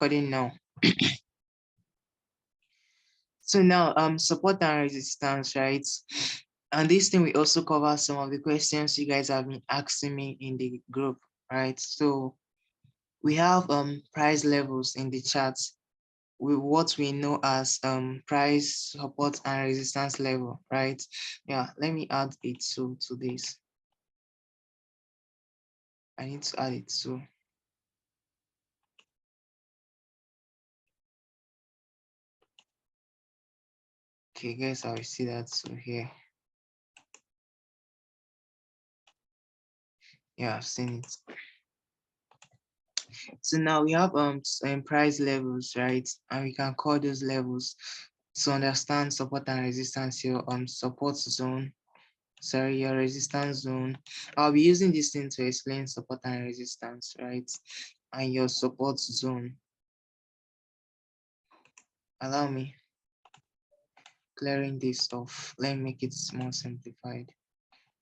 recording now. So now support and resistance, right? And this thing we also cover some of the questions you guys have been asking me in the group, right? So we have price levels in the charts with what we know as price support and resistance level, right? Yeah, let me add it to this. I need to add it to. Okay, guys, I will see that so here. Yeah, I've seen it. So now we have price levels, right? And we can call those levels to understand support and resistance. Your support zone, sorry, your resistance zone. I'll be using this thing to explain support and resistance, right? And your support zone. Allow me clearing this off. Let me make it more simplified,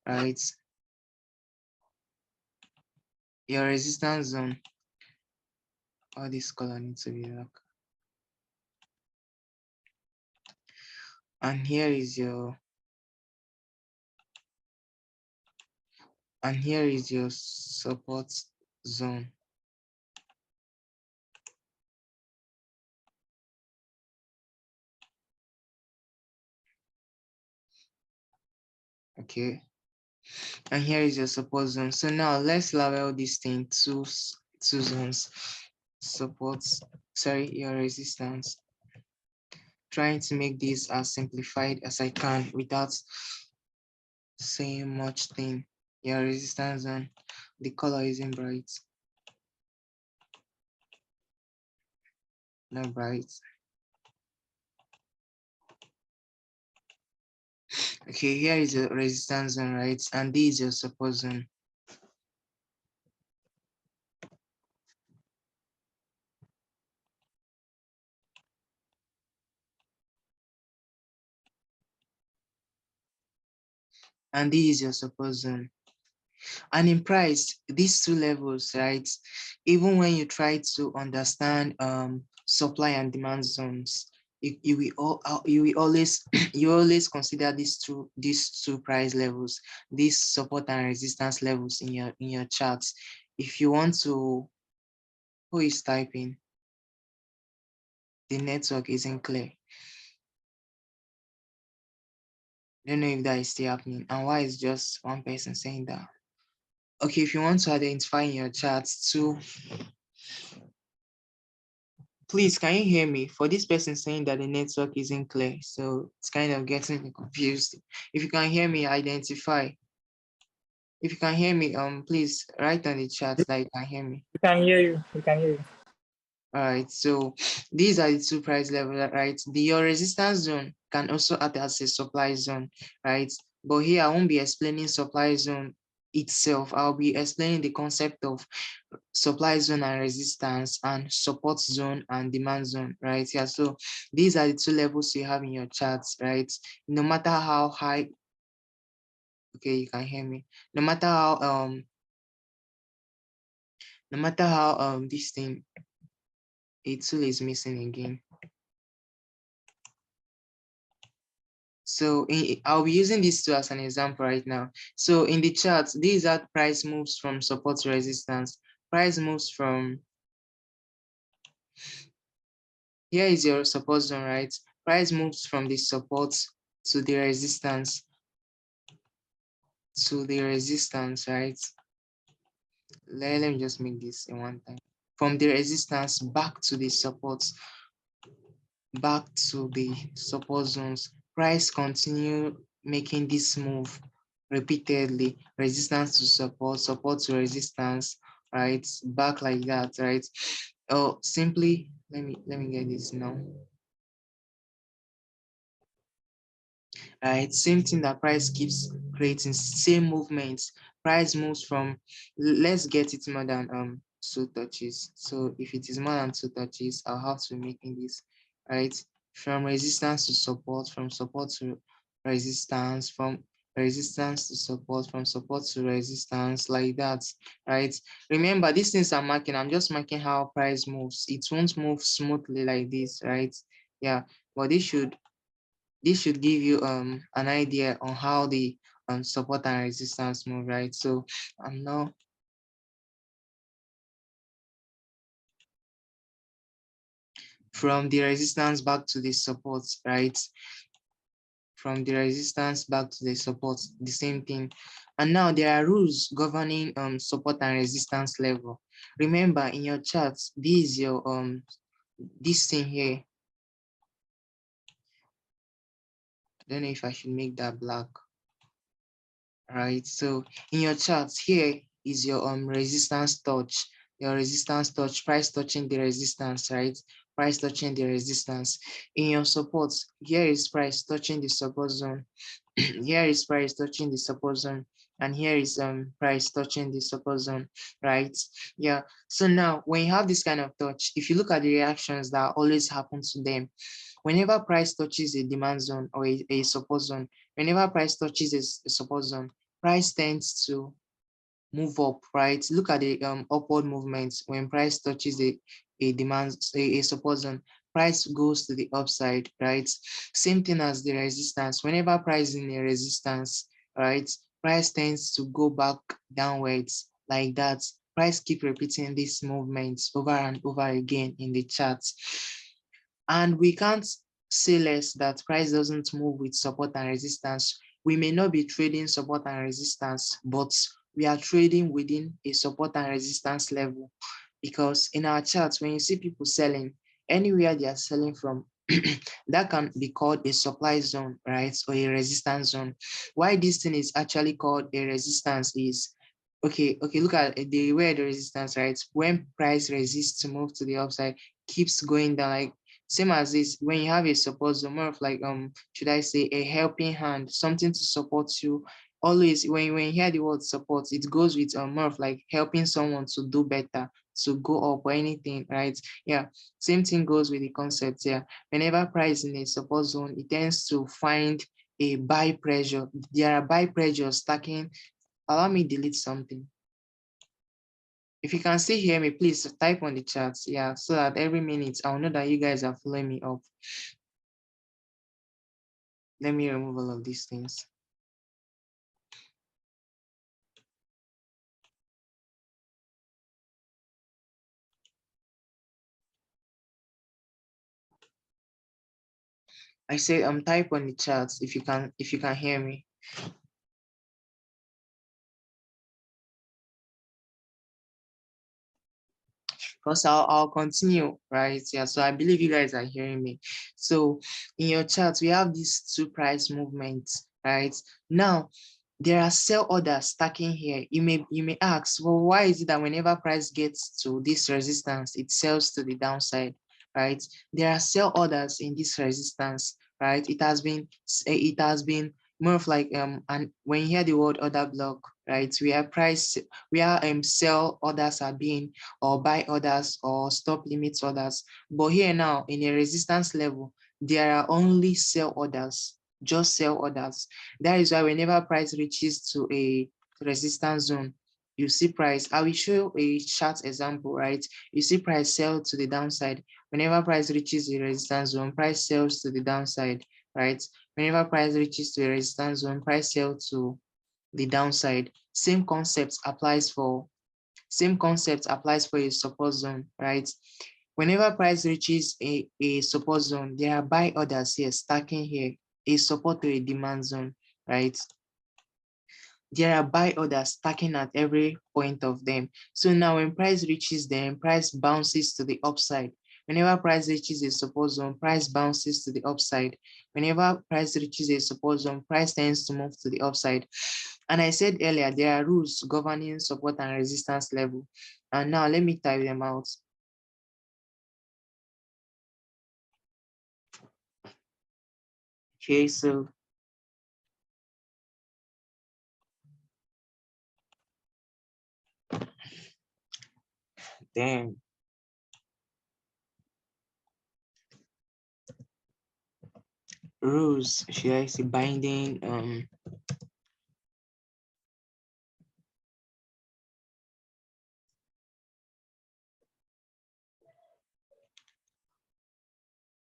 right? Your resistance zone. All this color needs to be dark. And here is your support zone. Okay, and here is your support zone. So now let's label this thing two zones. Support, sorry, your resistance. Trying to make this as simplified as I can without saying much thing. Your resistance zone, the color isn't bright. Not bright. Okay, here is your resistance zone, right? And this is your support zone. And this is your support zone. And in price, these two levels, right? Even when you try to understand supply and demand zones, you will always you always consider these two price levels, these support and resistance levels in your charts. If you want to, who is typing? The network isn't clear. I don't know if that is still happening, and why is just one person saying that? Okay, if you want to identify in your charts too, please, can you hear me? For this person saying that the network isn't clear, so it's kind of getting me confused. If you can hear me, identify. If you can hear me, please write on the chat that you can hear me. We can hear you. We can hear you. All right, so these are the two price levels, right? Your resistance zone can also act as a supply zone, right? But here I won't be explaining supply zone itself. I'll be explaining the concept of supply zone and resistance, and support zone and demand zone, right? Yeah, so these are the two levels you have in your charts, right? No matter how high, okay, you can hear me. No matter how this thing, a tool is missing again. So I'll be using this tool as an example right now. So in the chart, these are price moves from support to resistance. Price moves from, here is your support zone, right? Price moves from the support to the resistance, right? Let me just make this in one time. From the resistance back to the support, back to the support zones. Price continue making this move repeatedly, resistance to support, support to resistance, right? Back like that, right? Oh, simply let me get this now. Right, same thing, that price keeps creating same movements. Price moves from, let's get it more than 2 touches. So if it is more than 2 touches, I'll have to be making this, right? From resistance to support, from support to resistance, from resistance to support, from support to resistance, like that, right? Remember, these things I'm marking, I'm just marking how price moves. It won't move smoothly like this, right? Yeah, but this should give you an idea on how the support and resistance move, right? So I'm now from the resistance back to the support, right? From the resistance back to the support, the same thing. And now there are rules governing support and resistance level. Remember, in your charts, this is your this thing here. I don't know if I should make that black. Right, so in your charts here is your resistance touch, your resistance touch, price touching the resistance, right? Price touching the resistance. In your supports, here is price touching the support zone. Here is price touching the support zone, and here is price touching the support zone, right? Yeah, so now when you have this kind of touch, if you look at the reactions that always happen to them, whenever price touches a demand zone or a support zone, whenever price touches a support zone, price tends to move up, right? Look at the upward movements. When price touches a demand, a support zone, price goes to the upside, right? Same thing as the resistance. Whenever price is in a resistance, right, price tends to go back downwards like that. Price keep repeating these movements over and over again in the charts. And we can't say less that price doesn't move with support and resistance. We may not be trading support and resistance, but we are trading within a support and resistance level. Because in our charts, when you see people selling, anywhere they are selling from, that can be called a supply zone, right? Or a resistance zone. Why this thing is actually called a resistance is, okay, look at the way the resistance, right? When price resists to move to the upside, keeps going down, like same as this, when you have a support zone, more of like should I say a helping hand, something to support you. Always when you hear the word support, it goes with more of like helping someone to do better, to go up or anything, right? Yeah, same thing goes with the concept here. Whenever price in a support zone, it tends to find a buy pressure. There are buy pressures stacking. Allow me delete something. If you can still hear me, please type on the chat. Yeah, so that every minute I'll know that you guys are following me up. Let me remove all of these things. I said type on the chat if you can hear me. Because I'll continue, right? Yeah, so I believe you guys are hearing me. So in your chat, we have these two price movements, right? Now, there are sell orders stacking here. You may ask, well, why is it that whenever price gets to this resistance, it sells to the downside, right? There are sell orders in this resistance, right? It has been more of like and when you hear the word order block, right? Where sell orders are being, or buy orders or stop limit orders. But here now in a resistance level, there are only sell orders, just sell orders. That is why whenever price reaches to a resistance zone, you see price. I will show a chart example, right? You see price sell to the downside. Whenever price reaches the resistance zone, price sells to the downside, right? Whenever price reaches to a resistance zone, price sell to the downside. Same concept applies for a support zone, right? Whenever price reaches a support zone, there are buy orders here, stacking here, a support to a demand zone, right? There are buy orders stacking at every point of them. So now when price reaches them, price bounces to the upside. Whenever price reaches a support zone, price bounces to the upside. Whenever price reaches a support zone, price tends to move to the upside. And I said earlier, there are rules governing support and resistance level. And now let me type them out. Okay, so then rules, should I say binding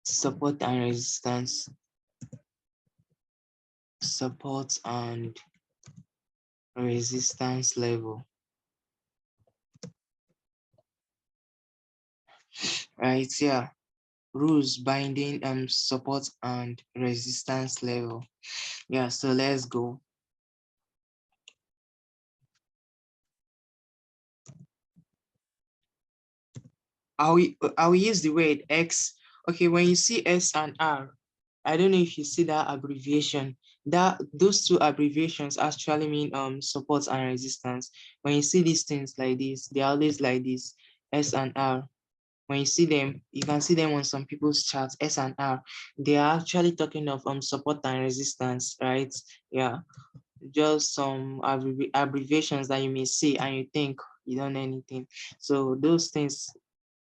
Support and resistance. Support and resistance level. Right, yeah. Rules binding support and resistance level. Yeah, so let's go. I will use the word X. Okay, when you see S and R, I don't know if you see that abbreviation. That those two abbreviations actually mean support and resistance. When you see these things like this, they're always like this, S and R. When you see them, you can see them on some people's charts, S and R. They are actually talking of support and resistance, right? Yeah, just some abbreviations that you may see and you think you don't know anything. So those things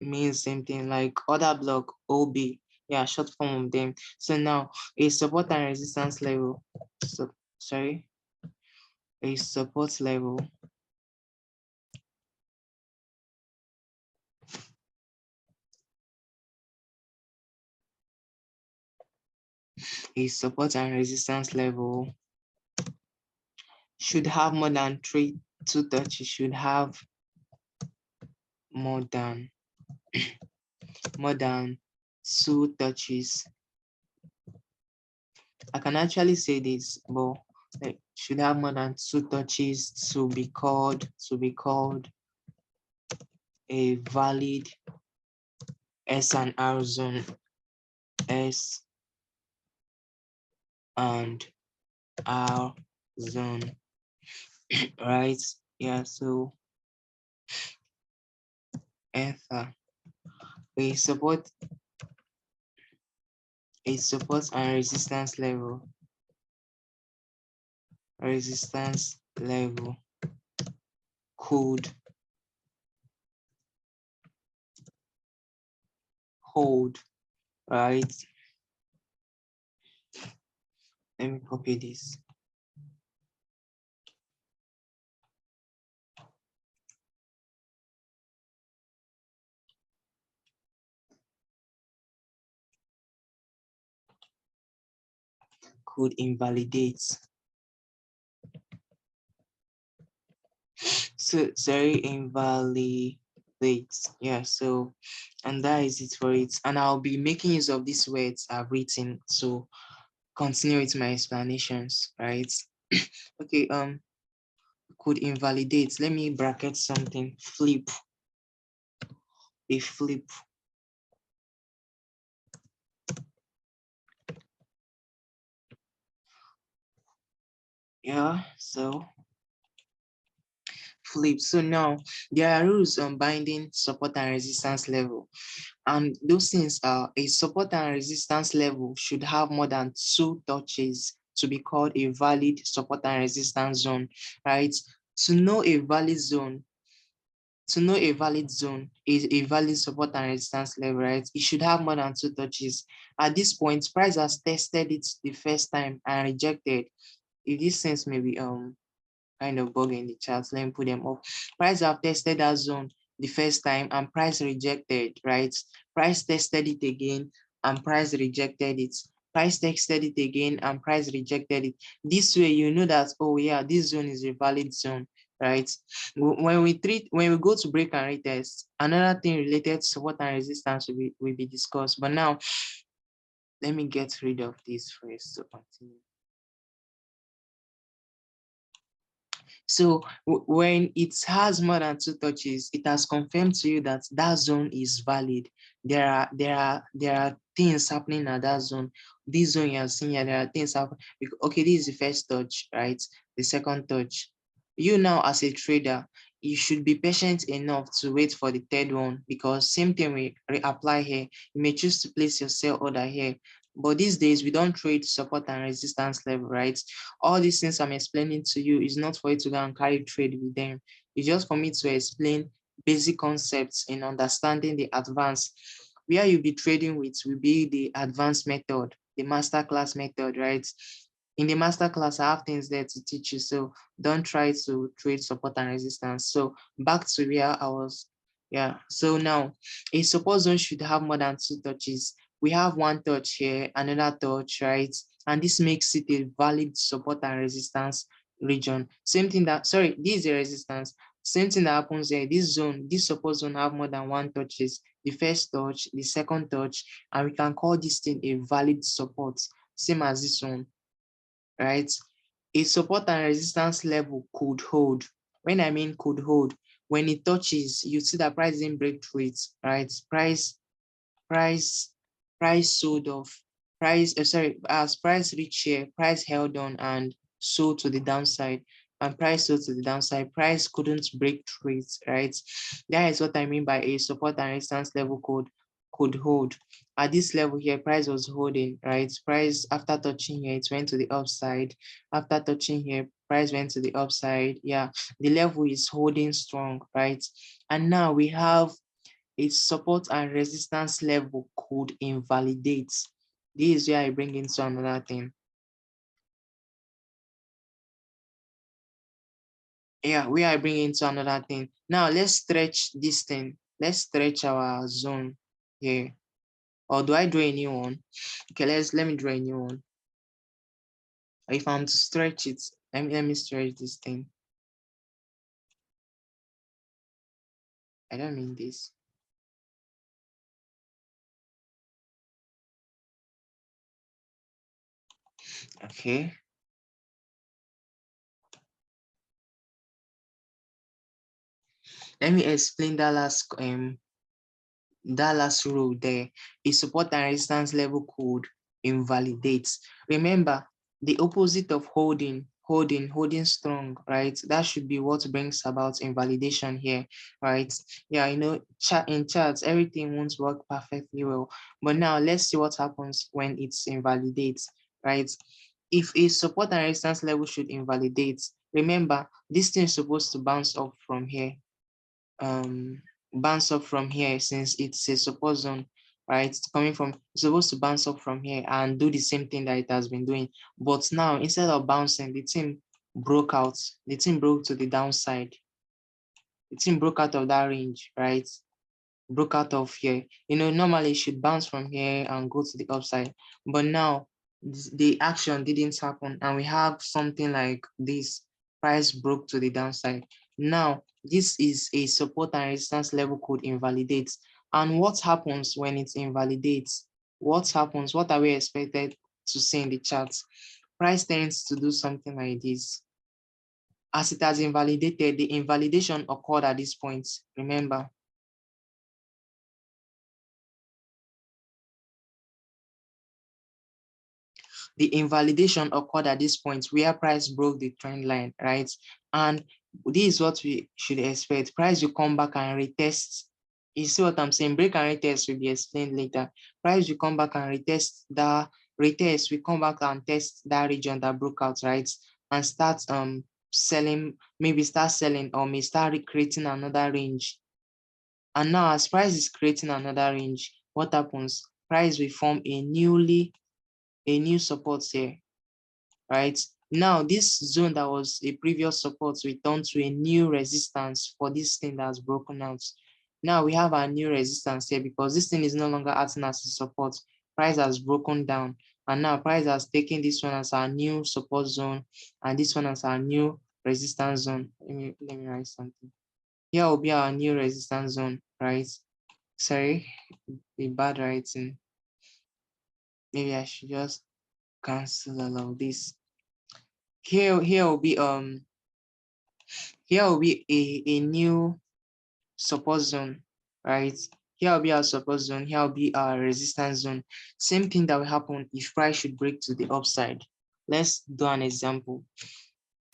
mean same thing, like other block, OB, yeah, short form of them. So now a support and resistance level. So sorry, a support level. A support and resistance level should have more than two touches, should have more than more than two touches. I can actually say this, but like, should have more than two touches to be called a valid S and R zone. S and R zone, right? Yeah, so ether a support and resistance level could hold, right? Let me copy this. Could invalidate. So sorry, invalidate. Yeah, so and that is it for it. And I'll be making use of these words I've written to continue with my explanations, right? Okay, could invalidate. Let me bracket something. Flip. A flip. Yeah, so flip. So now there are rules on binding support and resistance level. And those things are a support and resistance level should have more than two touches to be called a valid support and resistance zone, right? To know a valid zone, is a valid support and resistance level, right? It should have more than two touches. At this point, Price has tested it the first time and rejected. If this sense may be kind of bug in the charts, let me put them up. Price have tested that zone the first time and Price rejected, right? Price tested it again and Price rejected it. Price tested it again and Price rejected it. This way, you know that, oh yeah, this zone is a valid zone, right? When we go to break and retest, another thing related to support and resistance will be discussed. But now, let me get rid of this first to continue. So when it has more than two touches, it has confirmed to you that that zone is valid. There are things happening at that zone. This zone you are seeing here, there are things happening. Okay, this is the first touch, right? The second touch. You now as a trader, you should be patient enough to wait for the third one because same thing will reapply here. You may choose to place your sell order here. But these days, we don't trade support and resistance level, right? All these things I'm explaining to you is not for you to go and carry trade with them. It's just for me to explain basic concepts in understanding the advanced. Where you'll be trading with will be the advanced method, the masterclass method, right? In the masterclass, I have things there to teach you. So don't try to trade support and resistance. So back to where I was. Yeah. So now a support zone should have more than two touches. we have one touch here, another touch, right? And this makes it a valid support and resistance region. Same thing that, sorry, this is a resistance. Same thing that happens here. This zone, this support zone have more than one touches. The first touch, the second touch, and we can call this thing a valid support, same as this one, right? A support and resistance level could hold. When I mean could hold, when it touches, you see that price didn't break through it, right? Price price sold off, sorry, as price reached here, price held on and sold to the downside, and price sold to the downside, price couldn't break through it, right? That is what I mean by a support and resistance level could hold. At this level here, price was holding, right? Price, after touching here, it went to the upside. After touching here, price went to the upside. Yeah, the level is holding strong, right? And now we have its support and resistance level could invalidate. This is where I bring into another thing. Yeah, where I bring into another thing. Now let's stretch this thing. Let's stretch our zone here. Or do I draw a new one? Okay, let me draw a new one. If I'm to stretch it, let me stretch this thing. I don't mean this. Okay. Let me explain that last row there. A support and resistance level could invalidate. Remember, the opposite of holding strong, right? That should be what brings about invalidation here, right? Yeah, in charts, everything won't work perfectly well. But now let's see what happens when it's invalidates, right? If a support and resistance level should invalidate, remember, this thing is supposed to bounce up from here, um bounce up from here, since it's a support zone, right? It's coming from, it's supposed to bounce up from here and do the same thing that it has been doing. But now, instead of bouncing, the thing broke out. The thing broke to the downside. The thing broke out of that range, right? Broke out of here. Normally it should bounce from here and go to the upside. But now the action didn't happen, and we have something like this. Price broke to the downside. Now, this is a support and resistance level could invalidate. And what happens when it invalidates? What happens? What are we expected to see in the charts? Price tends to do something like this. As it has invalidated, the invalidation occurred at this point. Remember, the invalidation occurred at this point where price broke the trend line, right? And this is what we should expect. Price will come back and retest. You see what I'm saying? Break and retest will be explained later. Price will come back and retest the retest. We come back and test that region that broke out, right? And start selling, maybe start selling, or may start recreating another range. And now, as price is creating another range, what happens? Price will form a new support here, right? Now, this zone that was a previous support returned to a new resistance for this thing that's broken out. Now we have a new resistance here because this thing is no longer acting as a support. Price has broken down, and now price has taken this one as our new support zone, and this one as our new resistance zone. Let me write something. Here will be our new resistance zone, right? Sorry, the bad writing. Maybe I should just cancel all of this. Here will be a new support zone, right? Here will be our support zone, here will be our resistance zone. Same thing that will happen if price should break to the upside. Let's do an example.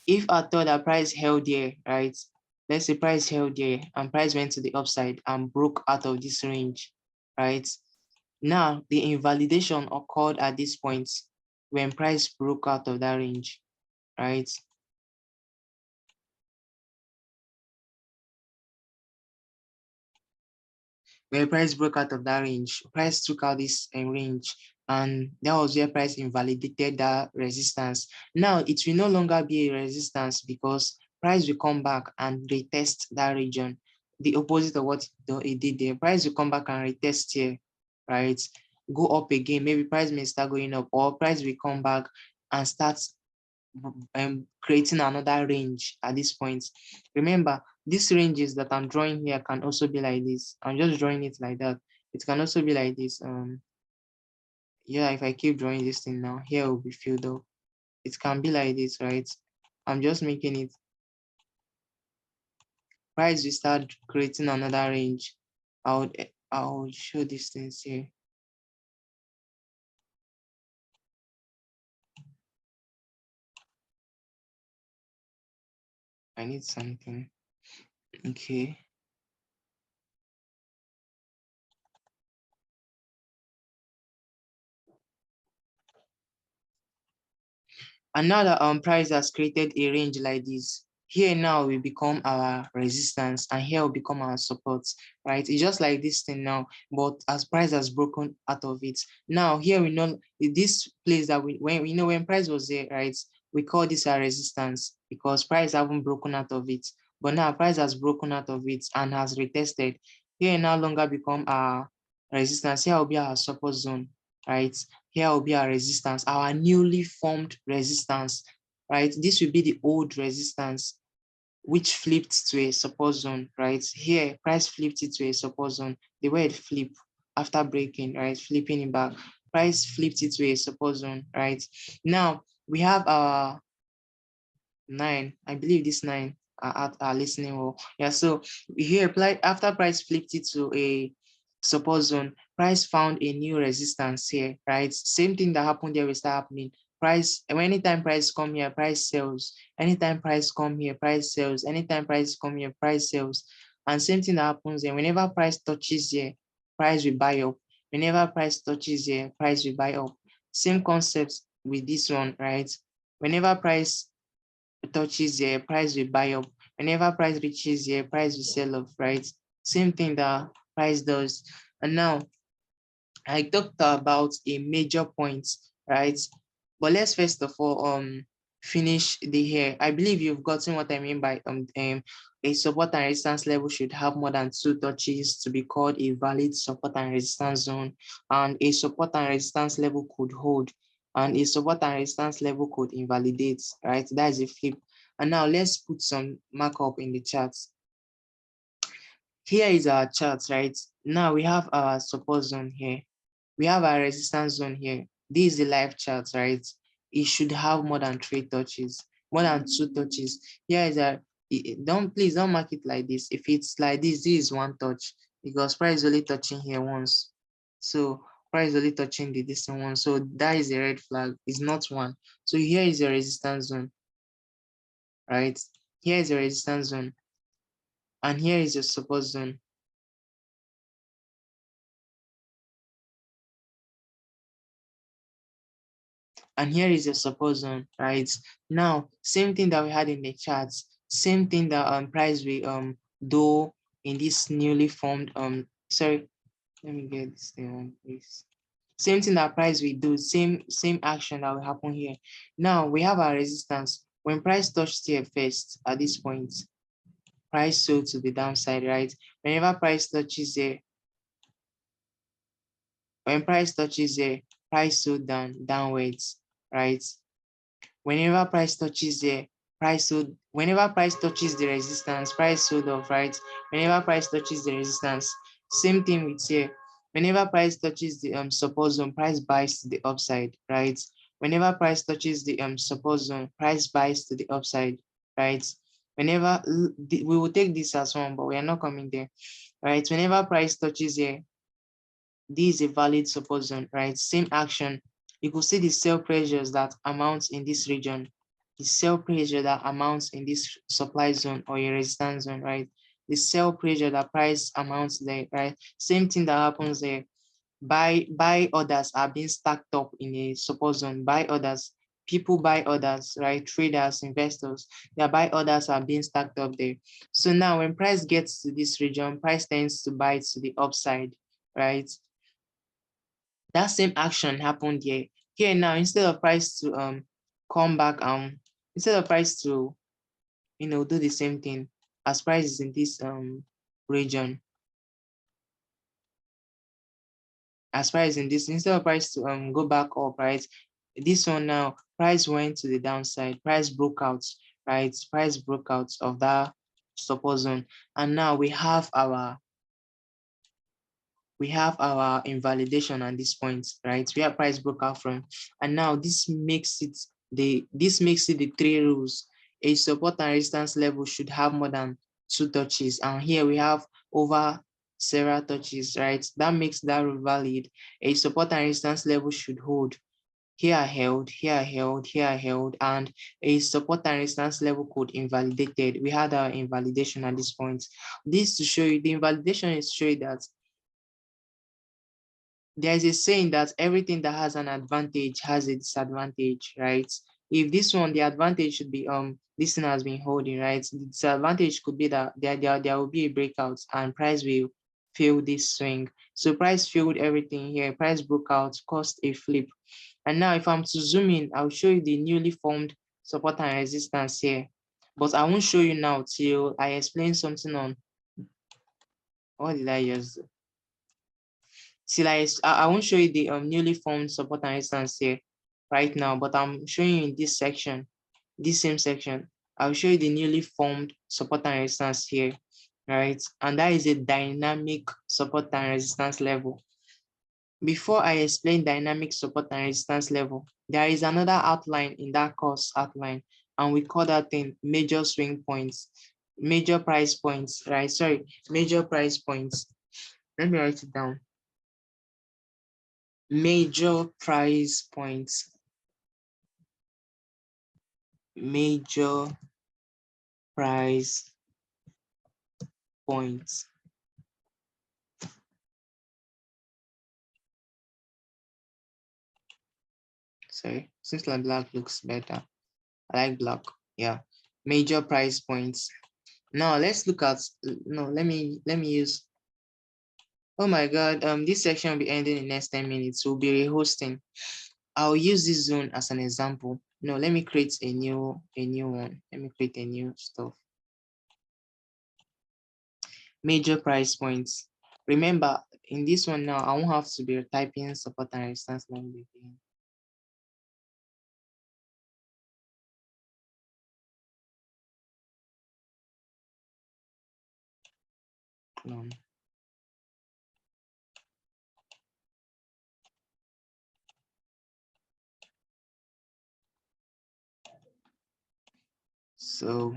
If I thought that price held here, right? Let's say price held here and price went to the upside and broke out of this range, right? Now the invalidation occurred at this point when price broke out of that range, right? Where price broke out of that range, price took out this range, and that was where price invalidated that resistance. Now it will no longer be a resistance because price will come back and retest that region. The opposite of what it did there. Price will come back and retest here, right? go up again, maybe price may start going up, or price will come back and start creating another range at this point. Remember, these ranges that I'm drawing here can also be like this. I'm just drawing it like that. It can also be like this. Yeah, if I keep drawing this thing now, here will be filled up. It can be like this, right? I'm just making it. Price will start creating another range. I'll show these things here. I need something. Okay. And now that price has created a range like this, here now will become our resistance and here will become our support, right? It's just like this thing now, but as price has broken out of it. Now here we know this place that when price was there, right? We call this our resistance because price haven't broken out of it. But now price has broken out of it and has retested. Here no longer become our resistance. Here will be our support zone, right? Here will be our resistance, our newly formed resistance, right? This will be the old resistance, which flipped to a support zone, right? Here, price flipped it to a support zone. The word flip after breaking, right? Flipping it back. Price flipped it to a support zone, right? Now, we have our 9. I believe this 9 are listening well. Yeah, so here, after price flipped it to a support zone, price found a new resistance here, right? Same thing that happened there will start happening. Price, anytime price come here, price sells. Anytime price come here, price sells. Anytime price come here, price sells. And same thing that happens there. Whenever price touches here, price will buy up. Whenever price touches here, price will buy up. Same concept with this one, right? Whenever price touches here, price will buy up. Whenever price reaches here, price will sell off, right? Same thing that price does. And now I talked about a major point, right? But let's first of all finish the here. I believe you've gotten what I mean by a support and resistance level should have more than 2 touches to be called a valid support and resistance zone, and a support and resistance level could hold, and a support and resistance level could invalidate, right? That is a flip. And now let's put some markup in the charts. Here is our chart, right? Now we have our support zone here. We have our resistance zone here. This is the live chart, right? It should have more than 3 touches, more than 2 touches. Here is a, please don't mark it like this. If it's like this is 1 touch because price is only touching here once. So price is only touching the distance one. So that is a red flag. It's not 1. So here is your resistance zone, right? Here is your resistance zone. And here is your support zone. And here is your support zone, right? Now, same thing that we had in the charts, same thing that price we do in this newly formed sorry, let me get this thing on, please. Same thing that price we do, same action that will happen here. Now we have our resistance. When price touched here first at this point, price sold to the downside, right? Whenever price touches here, when price touches here, price sold downwards, right? Whenever price touches the whenever price touches the resistance, price sold off, right? Whenever price touches the resistance, same thing with here. Whenever price touches the support zone, price buys to the upside, right? Whenever price touches the support zone, price buys to the upside, right? Whenever we will take this as one, but we are not coming there, right? Whenever price touches here, this is a valid support zone, right? Same action. You could see the sell pressures that amounts in this region, the sell pressure that amounts in this supply zone or a resistance zone, right? The sell pressure that price amounts there, right? Same thing that happens there. Buy orders are being stacked up in a support zone. Buy orders, people buy orders, right? Traders, investors, their buy orders are being stacked up there. So now when price gets to this region, price tends to buy to the upside, right? That same action happened here. Here now, instead of price to come back, instead of price to do the same thing as price is in this region, as far as in this, instead of price to go back up, right? This one now, price went to the downside, price broke out, right? Price broke out of that support zone. And now we have our invalidation at this point, right? Where price broke out from. And now this makes it the three rules. A support and resistance level should have more than 2 touches. And here we have over several touches, right? That makes that rule valid. A support and resistance level should hold. Here I held, here I held, here I held, and a support and resistance level code invalidated. We had our invalidation at this point. This to show you, the invalidation is to show you that there is a saying that everything that has an advantage has a disadvantage, right? If this one, the advantage should be this thing has been holding, right? The disadvantage could be that there will be a breakout and price will fail this swing. So price failed everything here. Price broke out, caused a flip. And now if I'm to zoom in, I'll show you the newly formed support and resistance here. But I won't show you now till I explain something on what did I use? Till I won't show you the newly formed support and resistance here right now, but I'm showing you in this section, this same section. I'll show you the newly formed support and resistance here, right? And that is a dynamic support and resistance level. Before I explain dynamic support and resistance level, there is another outline in that course outline, and we call that thing major swing points, major price points, right? Sorry, major price points. Let me write it down. Major price points. Major price points. Sorry, seems like black looks better. I like black. Yeah, major price points. Now let's look at, no, let me use, oh my God, this section will be ending in the next 10 minutes. We'll be rehosting. I'll use this zone as an example. No, let me create a new one. Let me create a new stuff. Major price points. Remember, in this one now, I won't have to be typing support and resistance line again. Clone. So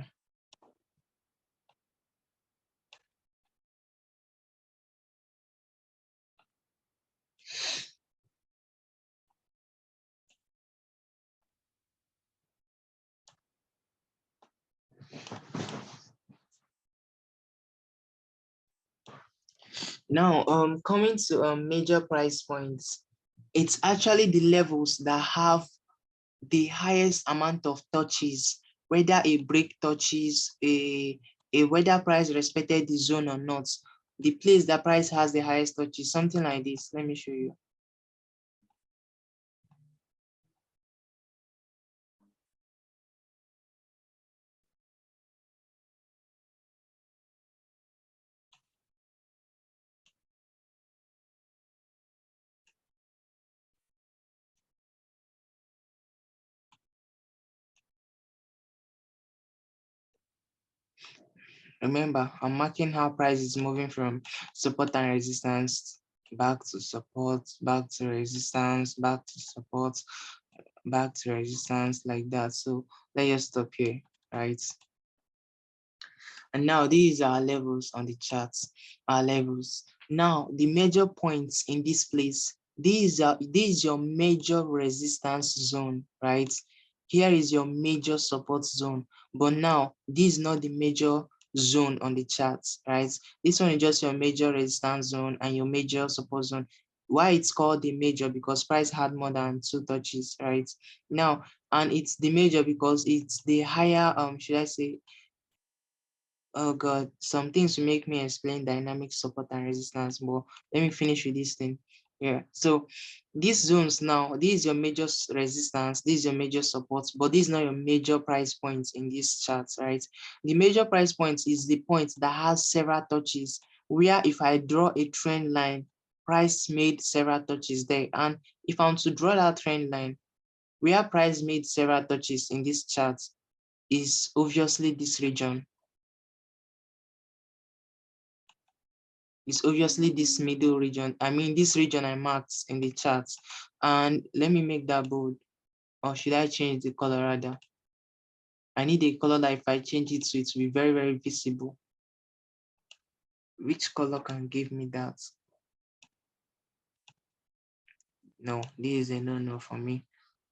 now, coming to major price points, it's actually the levels that have the highest amount of touches, whether a break touches, a whether price respected the zone or not. The place that price has the highest touches, something like this. Let me show you. Remember, I'm marking how price is moving from support and resistance back to support, back to resistance, back to support, back to resistance, like that. So let's just stop here, right? And now these are levels on the charts, our levels. Now the major points in this place, this is your major resistance zone, right? Here is your major support zone. But now this is not the major zone on the charts, right? This one is just your major resistance zone and your major support zone. Why it's called the major? Because price had more than 2 touches, right? Now, and it's the major because it's the higher, should I say, oh God, some things will make me explain dynamic support and resistance, but let me finish with this thing. Yeah, so these zones now, this is your major resistance, this is your major support, but this is not your major price points in these charts, right? The major price points is the point that has several touches, where if I draw a trend line, price made several touches there. And if I'm to draw that trend line, where price made several touches in this chart is obviously this region. It's obviously this middle region. I mean, this region I marked in the chart. And let me make that bold. Or should I change the color rather? I need a color that if I change it to it will be very, very visible. Which color can give me that? No, this is a no for me.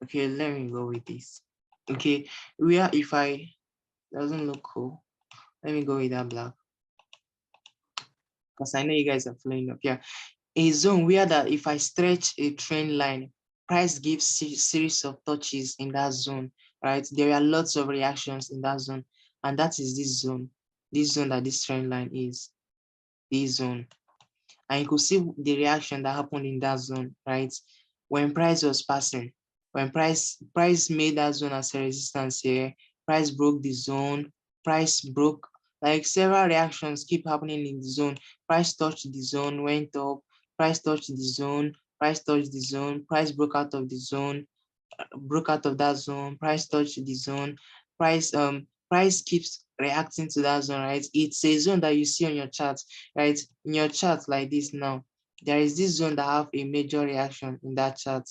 Okay, let me go with this. Okay, where if I doesn't look cool, let me go with that black. Because I know you guys are flowing up. Yeah, a zone where that if I stretch a trend line, price gives series of touches in that zone, right? There are lots of reactions in that zone, and that is this zone that this trend line is, this zone. And you could see the reaction that happened in that zone, right? When price was passing, when price made that zone as a resistance here, price broke the zone, price broke, like several reactions keep happening in the zone. Price touched the zone, went up, price touched the zone, price touched the zone, price broke out of the zone, broke out of that zone, price touched the zone, price keeps reacting to that zone, right? It's a zone that you see on your chart, right? In your chart like this now, there is this zone that have a major reaction in that chart,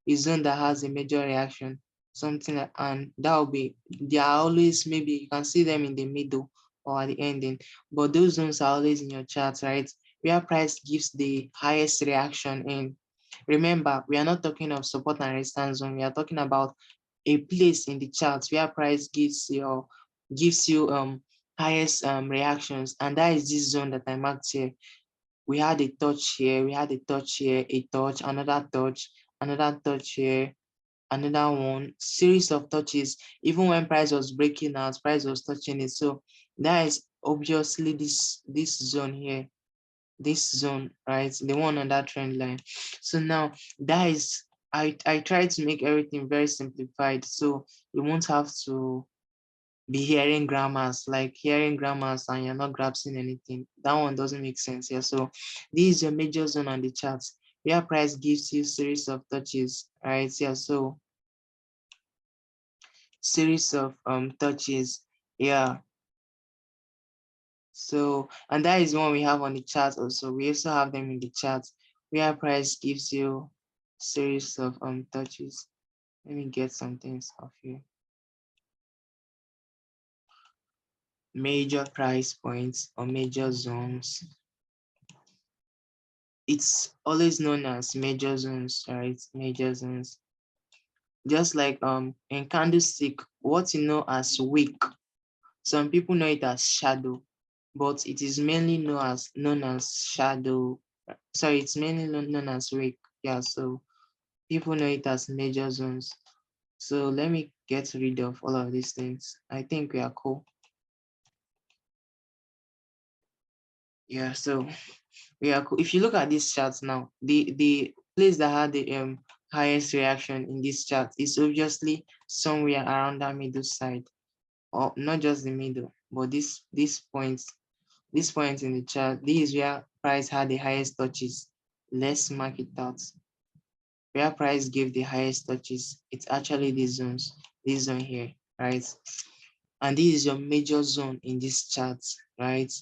a zone that has a major reaction, something like, and that will be, they are always, maybe you can see them in the middle or at the ending, but those zones are always in your chart, right? Where price gives the highest reaction in. Remember, we are not talking of support and resistance zone. We are talking about a place in the chart where price gives you highest reactions, and that is this zone that I marked here. We had a touch here, we had a touch here, a touch, another touch here, another one, series of touches. Even when price was breaking out, price was touching it. So that is obviously this zone here, this zone, right? The one on that trend line. So now that is, I try to make everything very simplified, so you won't have to be hearing grammars, like hearing grammars and you're not grasping anything. That one doesn't make sense here. So this is your major zone on the chart where price gives you series of touches, right? Yeah, so series of touches. Yeah, so, and that is one we have on the chart also. We also have them in the chart where price gives you series of touches. Let me get some things off here. Major price points or major zones. It's always known as major zones, right? Major zones. Just like in candlestick, what you know as wick, some people know it as shadow, but it is mainly known as shadow. Sorry, it's mainly known as wick. Yeah, so people know it as major zones. So let me get rid of all of these things. I think we are cool. Yeah, so we are cool. If you look at this chart now, the place that had the highest reaction in this chart is obviously somewhere around that middle side, or not just the middle, but this point in the chart. This is where price had the highest touches. Let's mark it out. Where price gave the highest touches, it's actually these zones, this zone here, right? And this is your major zone in this chart, right?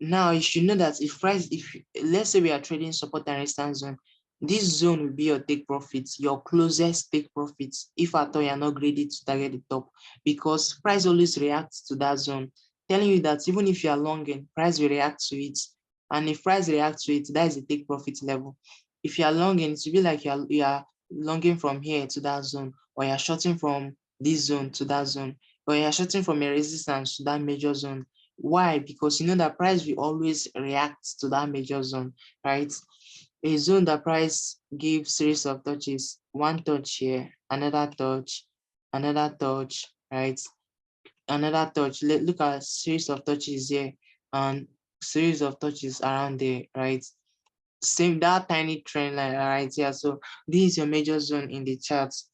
Now you should know that if let's say we are trading support and resistance zone, this zone will be your take profits, your closest take profits, if at all you're not greedy to target the top, because price always reacts to that zone, telling you that even if you are longing, price will react to it. And if price reacts to it, that is the take profit level. If you are longing, it will be like you are longing from here to that zone, or you're shorting from this zone to that zone, or you're shorting from a resistance to that major zone. Why? Because you know that price will always react to that major zone, right? A zone that price gives series of touches, one touch here, another touch, right? Another touch. Look at series of touches here and series of touches around there, right? Same that tiny trend line right here. So this is your major zone in the charts.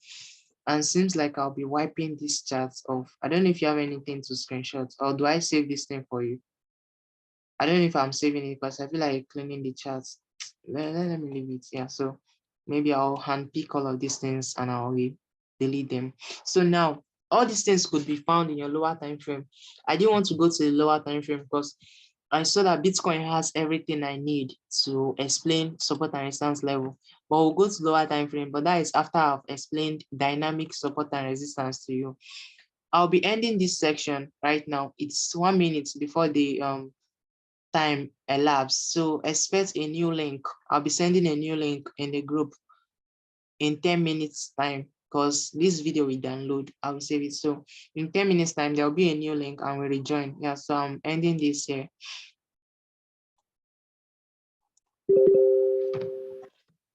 And seems like I'll be wiping these charts off. I don't know if you have anything to screenshot, or do I save this thing for you? I don't know if I'm saving it because I feel like cleaning the charts. Let me leave it. Yeah. So maybe I'll handpick all of these things and I'll delete them. So now all these things could be found in your lower time frame. I didn't want to go to the lower time frame because I saw that Bitcoin has everything I need to explain support and resistance level. But we'll go to lower time frame, but that is after I've explained dynamic support and resistance to you. I'll be ending this section right now. It's 1 minute before the time elapsed. So expect a new link. I'll be sending a new link in the group in 10 minutes time because this video will download. I will save it. So in 10 minutes time, there'll be a new link and we'll rejoin. Yeah, so I'm ending this here.